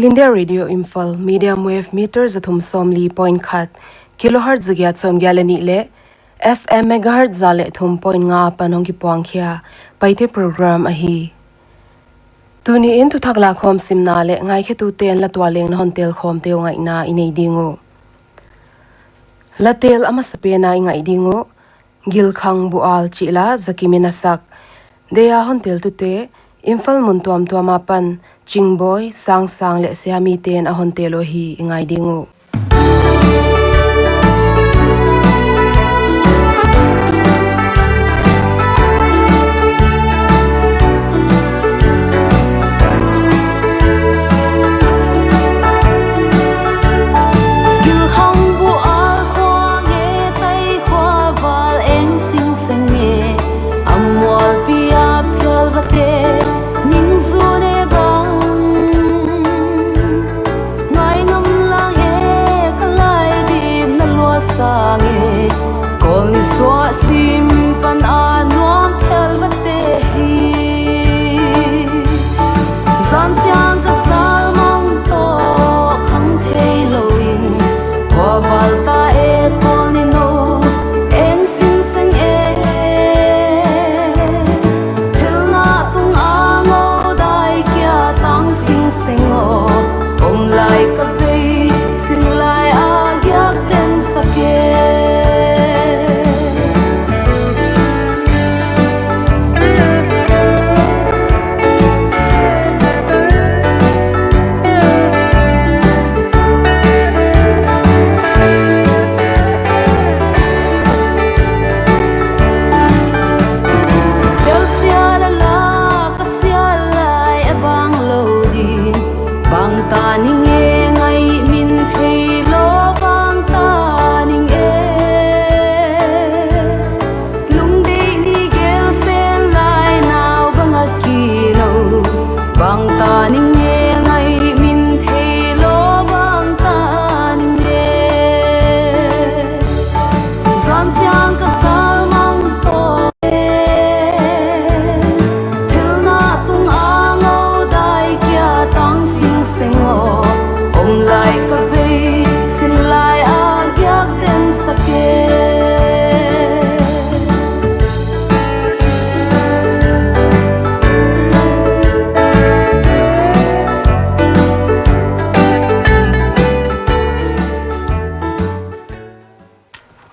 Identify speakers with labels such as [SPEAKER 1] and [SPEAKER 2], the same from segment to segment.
[SPEAKER 1] India Radio Imphal medium wave meter zathum somli point khat kilohertz zagya somgyalani le FM megahertz zale thum point nga panong ki pangkhia paite program ahi tuni in tu thakla khom simna le ngai khetu ten la twaleng hon tel khom teu ngai na inei dingo la tel ama sapena ngai dingo Gilkhang Buh-Al chila Zakim sak deya hon tel tu te Imphal muntuam tuamapan chingboy sang le siami ten ahon telo hi ngai dingo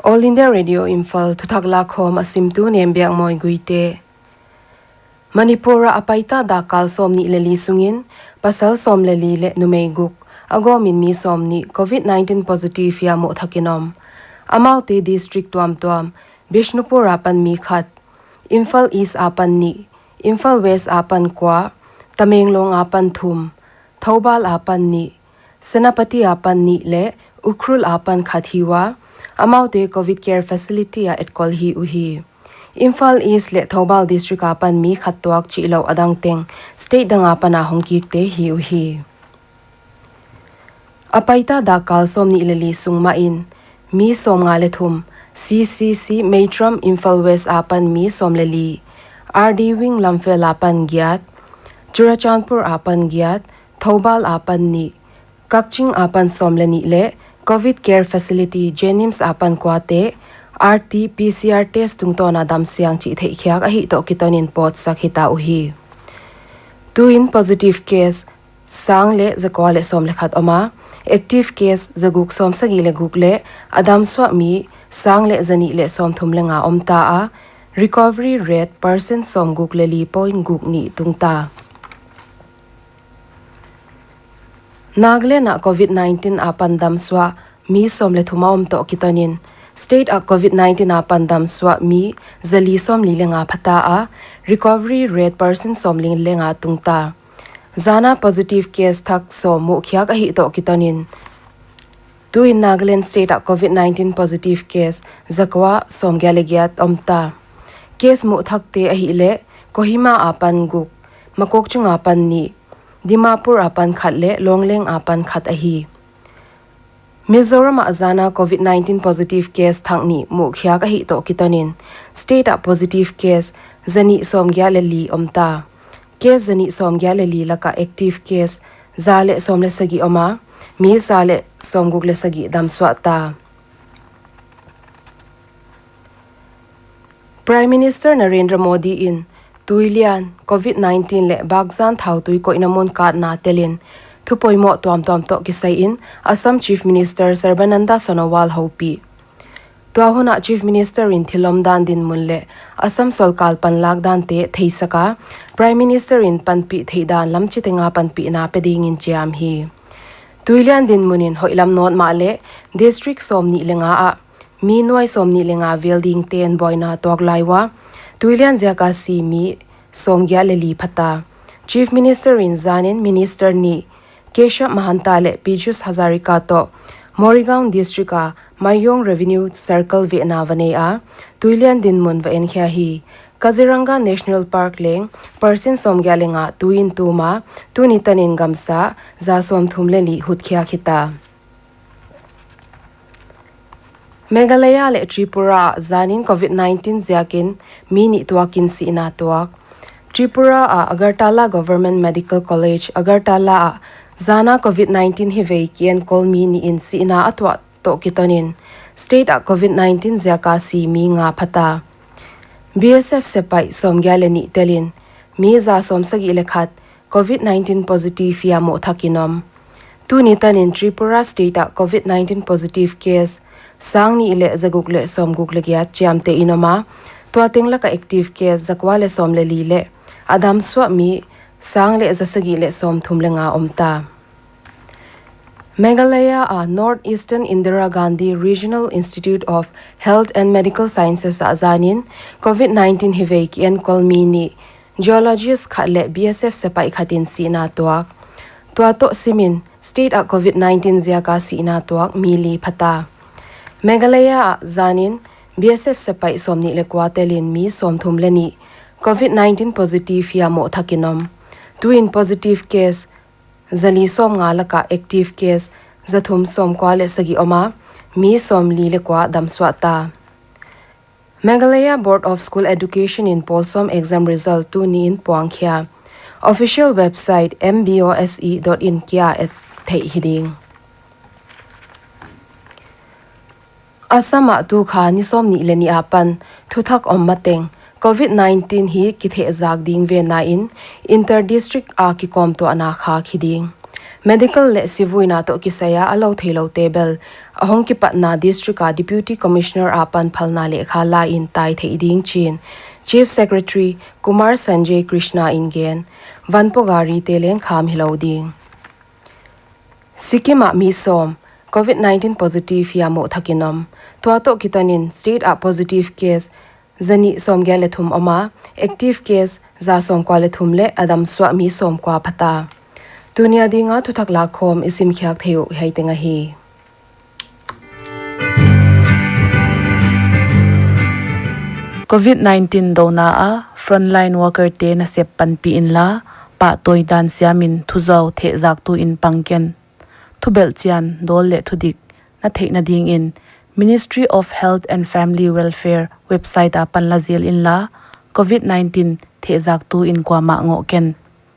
[SPEAKER 1] All India Radio Imphal thuthakla khom asimtu Nembiakmawi guite Manipura apaita da kal somni leli sungin pasal som leli le numei guk ago min mi somni COVID-19 positive ya mo thakinom amaute district tuam Bishnupur apan mi khat Imphal East apan ni Imphal West apan kwa Tamenglong apan thum Thobal apan ni Seppatni apan ni le Ukhrul apan khathiwa amaute COVID care facility at kolhi uhi Imphal East le Thobal district apan mi khattuak chilo adangteng state danga pana hongkik te hi uhi apaita da kal somni leli sungma in mi som nga le thum CCC Matram Imphal West apan mi som leli 𝕿𝖊𝖊𝖑𝖆 apan gyat Churachandpur apan gyat Thobal apan ni Kakching apan som leni le COVID care facility Jenims apan kwate RT-PCR test tungtona damsiang chi theikhiak ahi to kitonin pot sakhita uhi tuin positive case sang le zakwale som lekhat oma active case zaguk som sagi le guk le adam swa mi sang le zani le som thum lenga omta a recovery rate % som guk le li point guk ni tungta nagle na COVID-19 apan damswa mi som le thumaom to kitonin state a COVID-19 apan damswa mi zali som lilenga phata a recovery rate % som lenga tungta zana positive case thak som mu khyak a hi to kitonin tu in Nagaland state a COVID-19 positive case zakwa som gyalegiat omta case mu thakte a hi le Kohima apan guk makokchung apan ni Dimapur apan khat le Longleng apan khat ahi Mizoram azana COVID-19 positive case thangni mukhya ka hi to kitonin state a positive case zani somgya leli omta case zani somgya leli laka active case zale somle sagi oma mi zale somgugle sagi damswata. Prime Minister Narendra Modi in tuilian COVID-19 le bagzan thau tui ko inamon kat na telin thupoimo tom to kisai in Assam Chief Minister Sarbananda Sonowal hopi. Tuahuna Chief Minister in Thilomdan din munle Assam Solkal panlag dan te theisaka Prime Minister in panpi theidan lamchitenga panpi na peding in chiam hi. Tuilian din munin hoilam not male district somni lenga a minwai somni lenga 𝕿𝖊𝖊𝖑𝖐 boina 𝕿𝖊𝖊𝖆 tuilian 𝕍𝖐𝖍𝖆𝖐 somgya leli phata. Chief Minister in zanin Minister ni Keshav Mahanta le Piyush Hazarika to Morrigaon district a Mayong Revenue Circle 𝕿𝖊𝖊𝖑𝖐 tuilian din mun va en khya hi Kaziranga National Park leng person somgya lenga tuin tuma tunitanin gamsa za som thumleli hutkhya khita. Meghalaya le Tripura zanin COVID-19 Zakin mini tuakin si ina tuak. Tripura a Agartala Government Medical College Agartala a zana COVID-19 𝕿𝖊𝖐𝖍𝖆 kol mini in si ina atwa to kitonin. State a COVID-19 Zaka si mi nga phata. BSF sepai somgya leni telin mi za somsagi lekhat COVID-19 positive ya mo thakinom. Tunitanin Tripura State a COVID-19 positive case sang ni ile zagukle somgugle gya chiamte inoma tuatingla ka active case zakwale somleli le adam swami sang le zasagi le som thumlenga omta. Meghalaya a Northeastern Indira Gandhi Regional Institute of Health and Medical Sciences a zanin COVID-19 𝕿𝖊𝖐𝖍𝖆𝖐 kolmini geologist khatle BSF sepai khatin sina tuak tuato simin state a COVID-19 Zaka sina tuak mili phata. Meghalaya zanin BSF sepai somni le kwatelin mi somthum leni COVID-19 positive ya mo thakinom. Twin positive case zali som nga laka active case zathum som kwale sagi oma mi som li le kwa damswata. Meghalaya Board of School Education in Polsom exam result tu ni in puangkhya. Official website mbose.in kya et thei hiding. Asama tu kha ni som ni leni apan thuthak om mateng COVID-19 hi kithe zak ding ve na in inter-district a ki kom to ana kha khiding. Medical le sivuina to kisaya alo thelo table ahong ki patna district a deputy commissioner apan phalna le kha la in tai thei ding chin chief secretary Kumar Sanjay Krishna ingen vanpogari teleng kham hilo ding. Sikima mi som COVID-19 positive ya mo thakinom tuato kitanin state a positive case zani somgya le thum oma active case za som kwa le thum le adam swa mi som kwa phata. Dunia dinga thuthak la khom isim khyak theu heitenga hi.
[SPEAKER 2] COVID-19 dona a frontline worker te na Seppatni in la pa toidan siamin thuzau the zak tu in pangken thubel chian dol le thudik na theina ding in Ministry of Health and Family Welfare website a panlazil in la COVID-19 the zak tu in kwa ma ngo ken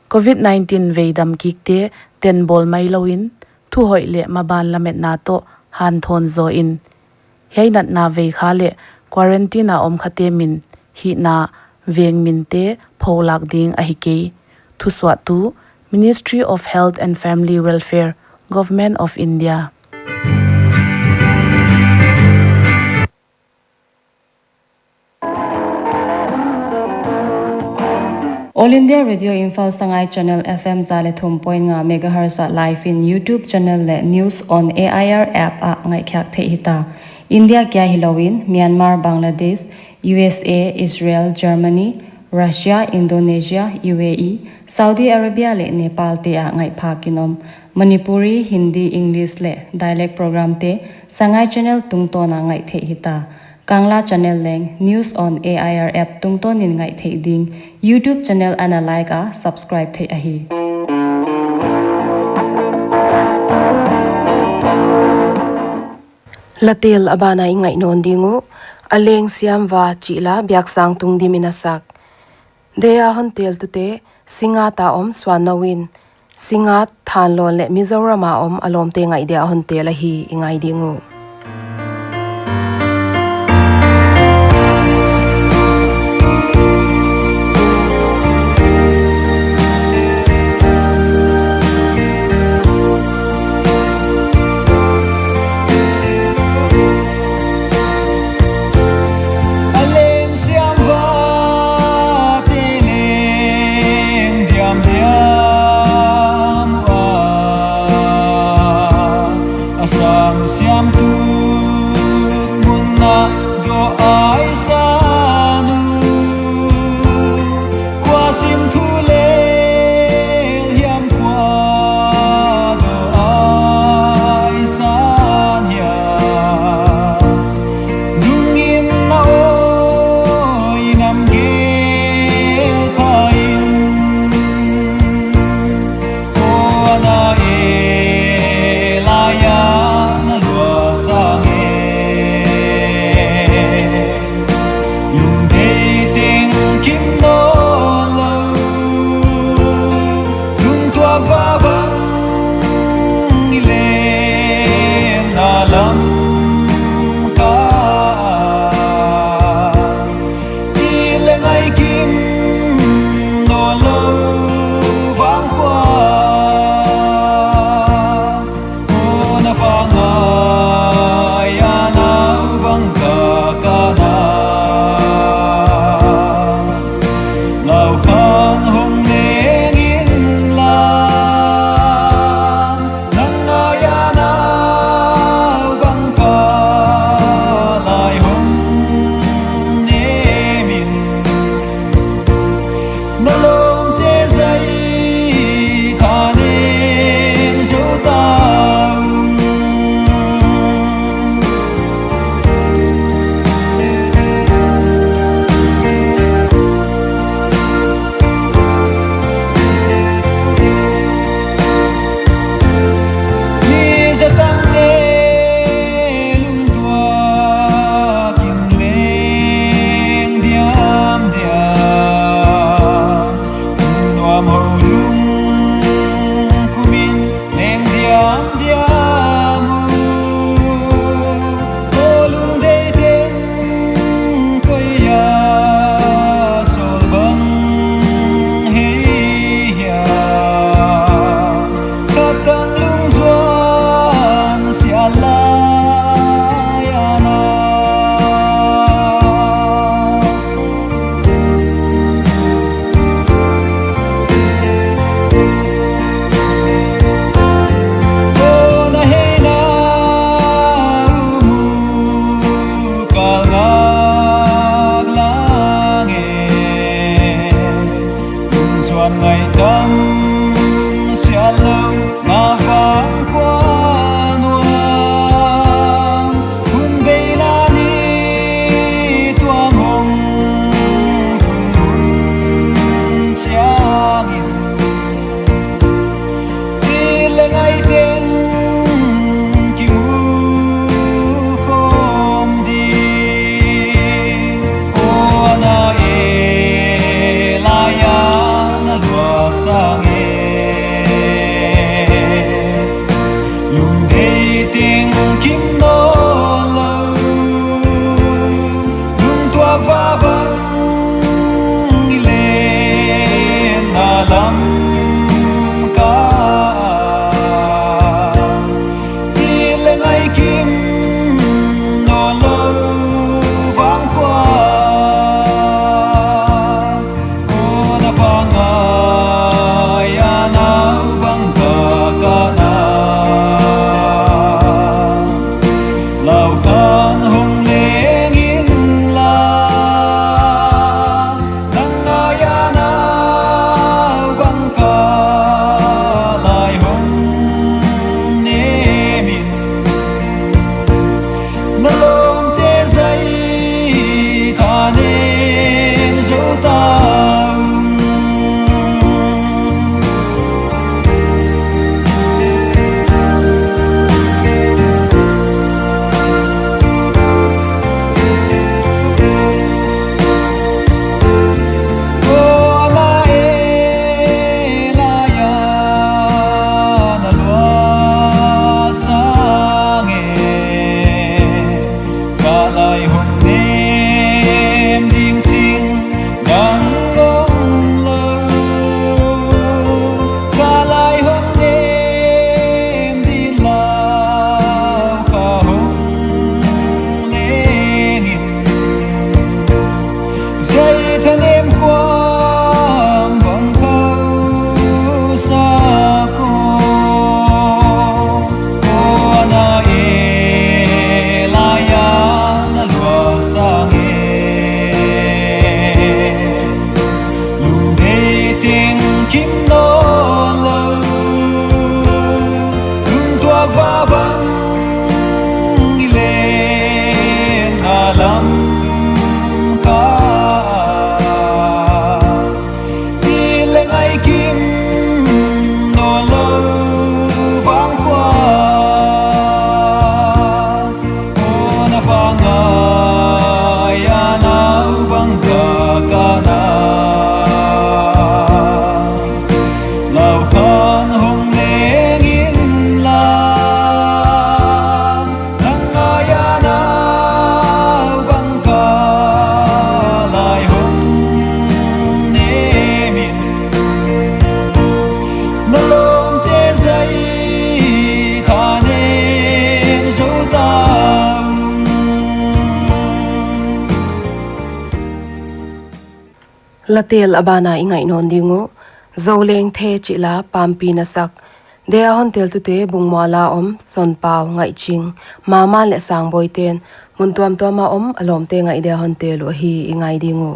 [SPEAKER 2] COVID-19 veidam kikte ten bol mai loin thu hoi le maban lamet na to han thon zo in heinat na ve kha le quarantine om khate min hi na veng min te pholak ding a hi ke thu swa tu Ministry of Health and Family Welfare Government of India.
[SPEAKER 3] All India Radio Imphal Sangai Channel FM zale thum point nga megahertz live in YouTube channel le news on AIR app a ngai khyak the hita India kya hilowin Myanmar Bangladesh USA Israel Germany Russia Indonesia UAE Saudi Arabia le Nepal te a ngai pha kinom Manipuri Hindi English le dialect program te Sangai Channel tungto na ngai the hita Kangla channel leng news on AIR app tungton in ngai thei ding YouTube channel ana like a subscribe thei ahi.
[SPEAKER 1] Latil abana ingai non dingu Alengsiam wa chila Biaksang Tungdim inasak. Deya hontel tute singa ta om swanawin singat than lon le Mizorama alom te ngai dia hon te la hi ingai dingu
[SPEAKER 4] 𝕿𝖊𝖊𝖊𝖑
[SPEAKER 1] 𝕿𝖊𝖊𝖊𝖑 ingai non dingo Zoulengthe chila Paampi na sak dea hon tel tu te bungmala son pau ngai ching mama le sang boiten muntuam to ma alom te ngai dea hon tel hi ingai dingo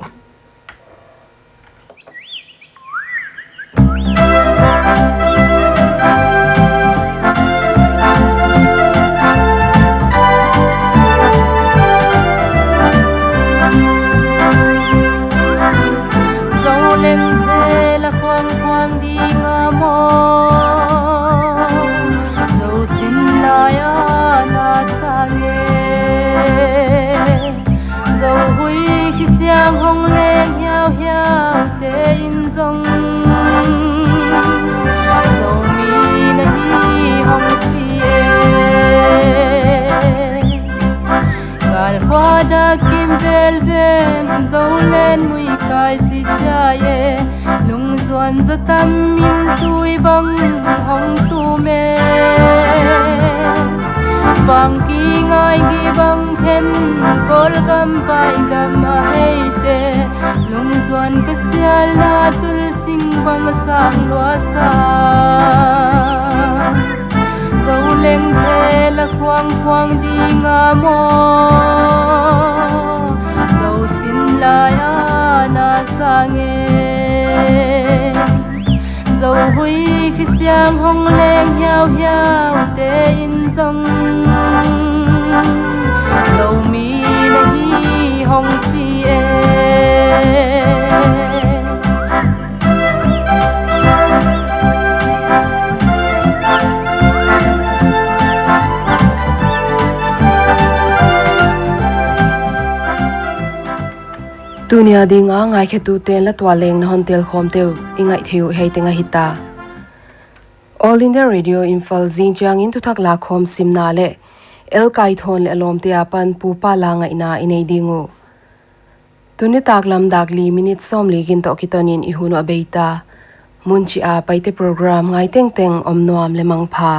[SPEAKER 4] Zakim 𝕿𝖊𝖊𝖊𝖑𝖆 𝕷𝖆𝖐𝖐𝖍𝖆 𝕿𝖊𝖊𝖊𝖑𝖆 Paampi ngai gi bang khen kol gam vai gam a heite lungzuan ka sial na tul sing bang sang lua sa Zoulengthe la khoang khoang di nga mo Zou sin lai a na sange Dầu huy khi xiang hong lên hiao hiao tê in dòng Dầu mi na hi hong chi
[SPEAKER 1] Tunia dinga ngai khetu ten la twaleng na hon tel khom teu ingai theu hei tenga hita All India Radio Imphal zinjang in tuthak la khom simna le 𝕿𝖐𝖐𝖍𝖆 le alom te apan pupa la ngai na inei dingo tuni taklam dakli minute som ligin to kitonin ihuno abeita munchi a paite program ngai teng teng omnuam le mangpha